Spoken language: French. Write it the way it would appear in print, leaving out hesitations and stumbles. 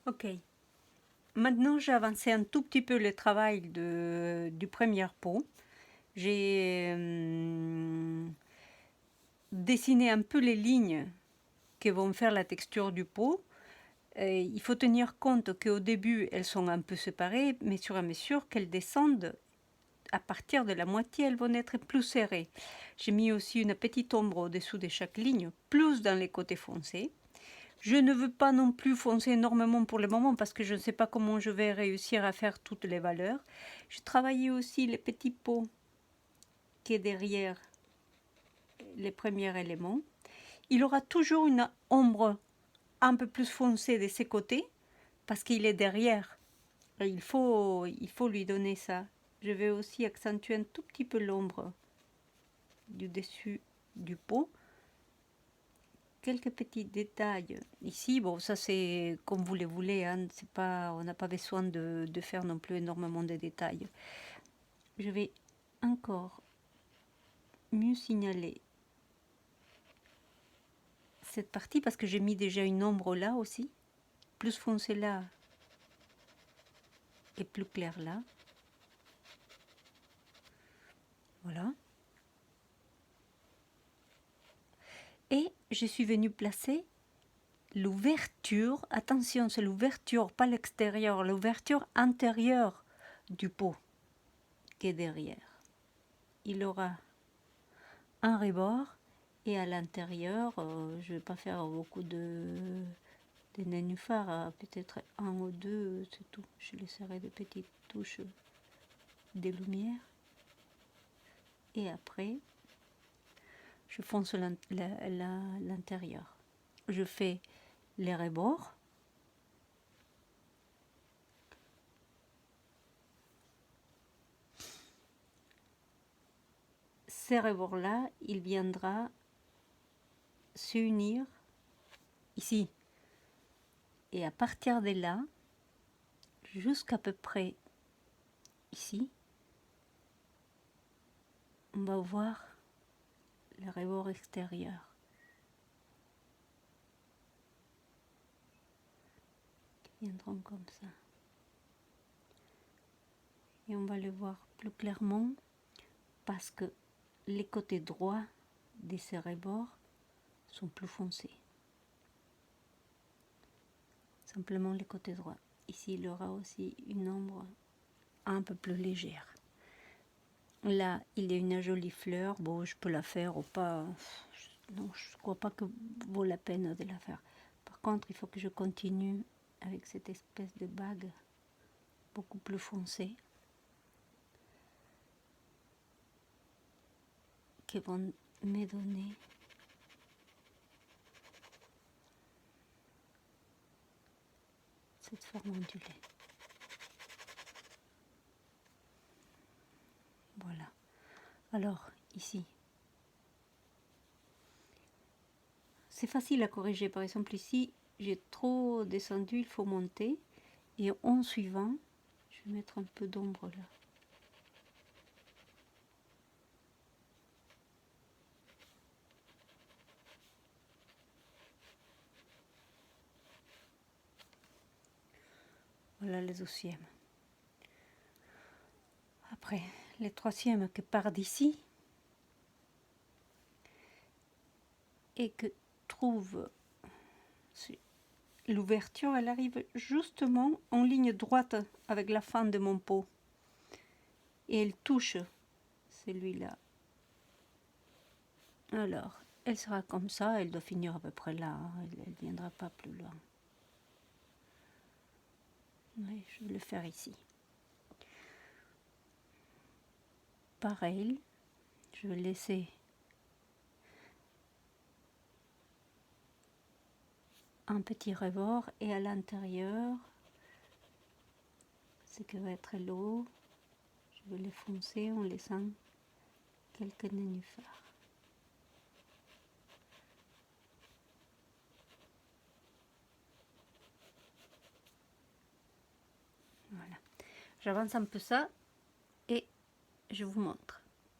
Ok. Maintenant, j'ai avancé un tout petit peu le travail du premier pot. J'ai dessiné un peu les lignes qui vont faire la texture du pot. Il faut tenir compte qu'au début, elles sont un peu séparées, mais sur et à mesure qu'elles descendent, à partir de la moitié, elles vont être plus serrées. J'ai mis aussi une petite ombre au-dessous de chaque ligne, plus dans les côtés foncés. Je ne veux pas non plus foncer énormément pour le moment parce que je ne sais pas comment je vais réussir à faire toutes les valeurs. J'ai travaillé aussi les petits pots qui est derrière les premiers éléments. Il aura toujours une ombre un peu plus foncée de ses côtés parce qu'il est derrière. Il faut lui donner ça. Je vais aussi accentuer un tout petit peu l'ombre du dessus du pot. Quelques petits détails ici. Bon, ça c'est comme vous les voulez. Hein. C'est pas, on n'a pas besoin de faire non plus énormément de détails. Je vais encore mieux signaler cette partie parce que j'ai mis déjà une ombre là aussi. Plus foncé là et plus clair là. Voilà. Et je suis venue placer l'ouverture. Attention, c'est l'ouverture, pas l'extérieur. L'ouverture intérieure du pot qui est derrière. Il aura un rebord et à l'intérieur, je ne vais pas faire beaucoup de nénuphars, peut-être un ou deux, c'est tout. Je laisserai des petites touches de lumière. Et après, je fonce l'intérieur. Je fais les rebords. Ces rebords-là, il viendra s'unir ici. Et à partir de là, jusqu'à peu près ici, on va voir le rebord extérieur. Qui viendront comme ça. Et on va le voir plus clairement parce que les côtés droits de ces rebords sont plus foncés. Simplement les côtés droits. Ici, il y aura aussi une ombre un peu plus légère. Là, il y a une jolie fleur. Bon, je peux la faire ou pas. Non, je ne crois pas que vaut la peine de la faire. Par contre, il faut que je continue avec cette espèce de bague beaucoup plus foncée qui vont me donner cette forme ondulée. Voilà. Alors, ici, c'est facile à corriger. Par exemple, ici, j'ai trop descendu, il faut monter. Et en suivant, je vais mettre un peu d'ombre là. Voilà le deuxième. Après, le troisième qui part d'ici et que trouve l'ouverture, elle arrive justement en ligne droite avec la fin de mon pot. Et elle touche celui-là. Alors, elle sera comme ça, elle doit finir à peu près là, hein, elle ne viendra pas plus loin. Oui, je vais le faire ici. Pareil, je vais laisser un petit rebord et à l'intérieur, ce qui va être l'eau, je vais les foncer en laissant quelques nénuphars. Voilà. J'avance un peu ça et je vous montre.